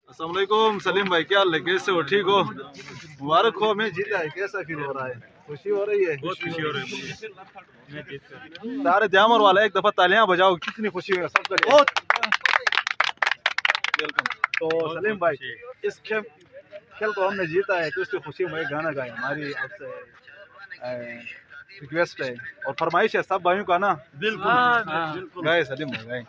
अस्सलाम वालेकुम सलीम भाई, क्या हाल है? कैसे हो? ठीक हो? मुबारक हो, मैं जीता है। कैसा फील हो रहा है? खुशी हो रही है? बहुत खुशी हो रही है। सारे जामर वाला एक दफा तालियां बजाओ, कितनी खुशी है सबका। बहुत वेलकम। तो सलीम भाई, इस खेल को हमने जीता है तो उसकी खुशी में एक गाना गाएं। हमारी आपसे रिक्वेस्ट है और फरमाइश है सब भाइयों का ना। बिल्कुल गाए सलीम भाई, गाए।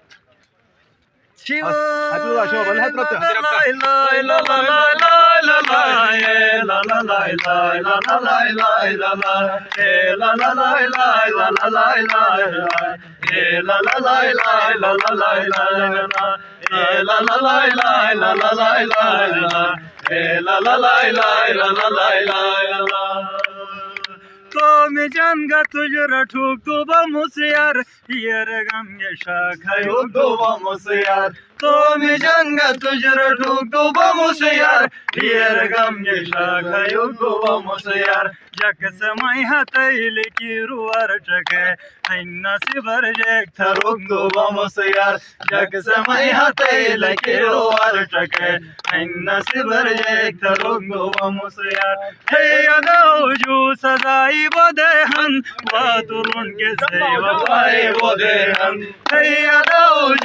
तो मी जानगा तुझरा ठुक तू मुसियार यार गम ये शाखायो दो मुसियार तो मी जानगा तुझरा ठुक तू मुसियार यार गम ये शाखायो दो मुसियार जक समय हतैल की रुवार चके हैना सिबर जेक थरुक दो मुसियार जक समय हतैल की रुवार चके हैना सिबर जेक थरुक दो मुसियार हे यादव जो सदाई बोदेहन वातुरुन के सेवा पाए बोदेहन हैया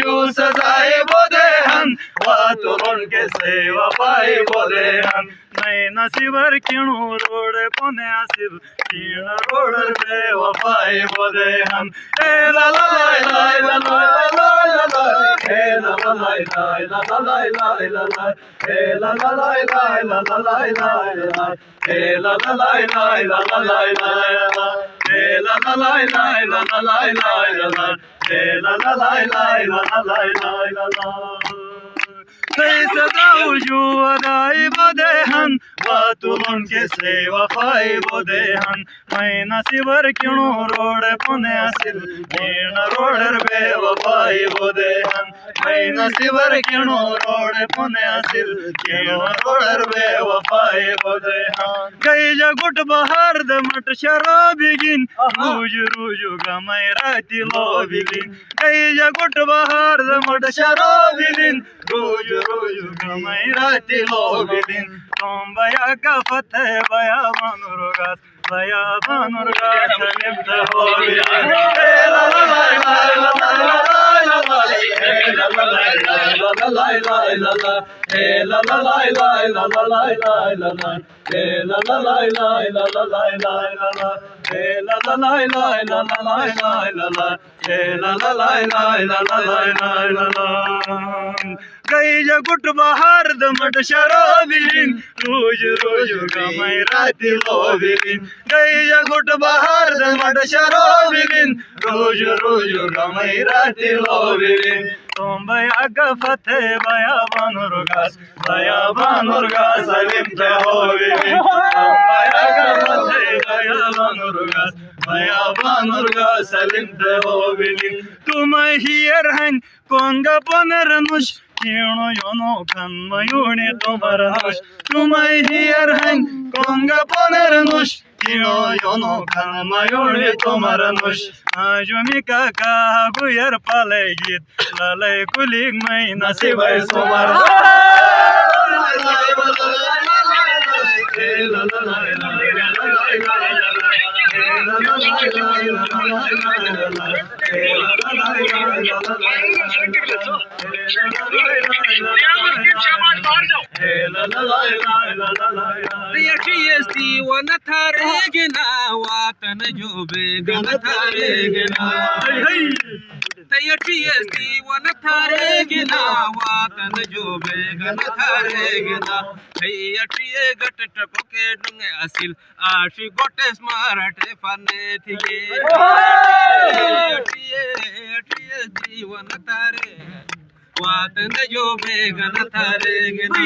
जो सजाए बोदेहन वातुरुन के सेवा पाए बोदेहन मैं नसीबर किणु रोड पोने आसिब किण रोड पे वफाए बोदेहन ए ला ला ला ला ला ला ला ला ए ला ला ला ला ला ला ला ला ए ला ला ला ला ला ला ला ला ए ला ला ला ला ला ला ला ए ला ला ला ला ला ला ला ला ए ला ला ला ला ला ला ला ला सदाऊजू अदाई बोदेहन वातुरुन के सेवा पाए बोदेहन मैं नसीबर किणु रोड पुने आसिल कीण रोडर बे वफाई बोदेहन मैं नसीबर किणु रोड पुने आसिल कीण रोडर बे वफाई बोदेहन गई जगुट बहार द मट शराबिगिन रूज रूज गमय राती लोबिगिन गई जगुट बहार द मट शराबिगिन रूज रोज गमय राती लोबिगिन तुम बया का फतेह बया बानुरगास बया बानुरगास निब्द होबिगिन ला ला ला ला ला ला ला ला ला ला ला ला गई जगुट बहार दमट शराबिन रोज रोज गमय राती लोबिन गई जगुट बहार दमट शराबिन रोज रोज गमय राती लोबिन तुम बया का फतेह बया बानुरगास सलीम पे होबिन तुम बया का फतेह बया बानुरगास सलीम पे होबिन तुम हियर हन कोंगा पुनरनुष किणो योनो खन्मयुणे तुमरनुष तुम हियर हन कोंगा पुनरनुष किणो योनो खन्मयुणे तुमरनुष आजुमी काका गुयर पाले गीत लाले कुलिग मै नसीबै सोमर यशी वन थारे गिना वातन जो बेगन थारे गिना यशी वन थारे गिना वातन जो बेगन थारे गिना यशी गट टको के डुंगे असिल आशी गोटे स्मारटे फने थिगे यशी वन थारे वातन जो बेगन थारे गिना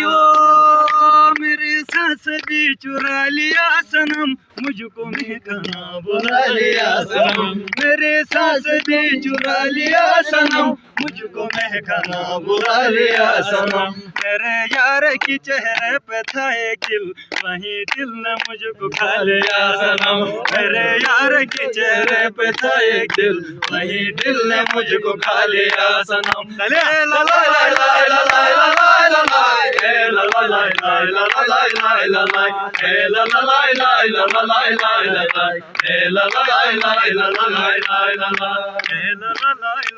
मेरे सांस भी चुरा लिया सनम मुझको महकना बुला लिया सनम मेरे सांस भी चुरा लिया सनम मुझको महकना बुला लिया सनम मेरे यार की चेहरे पे था एक दिल वहीं दिल ने मुझको खा लिया सनम मेरे यार की चेहरे पे था एक दिल वहीं दिल ने मुझको खा लिया सनम ला ला ला ला ला ला ला ला ला la la la la la la, hey la la la la la la la la la, hey la la la la la la la la, hey la la la.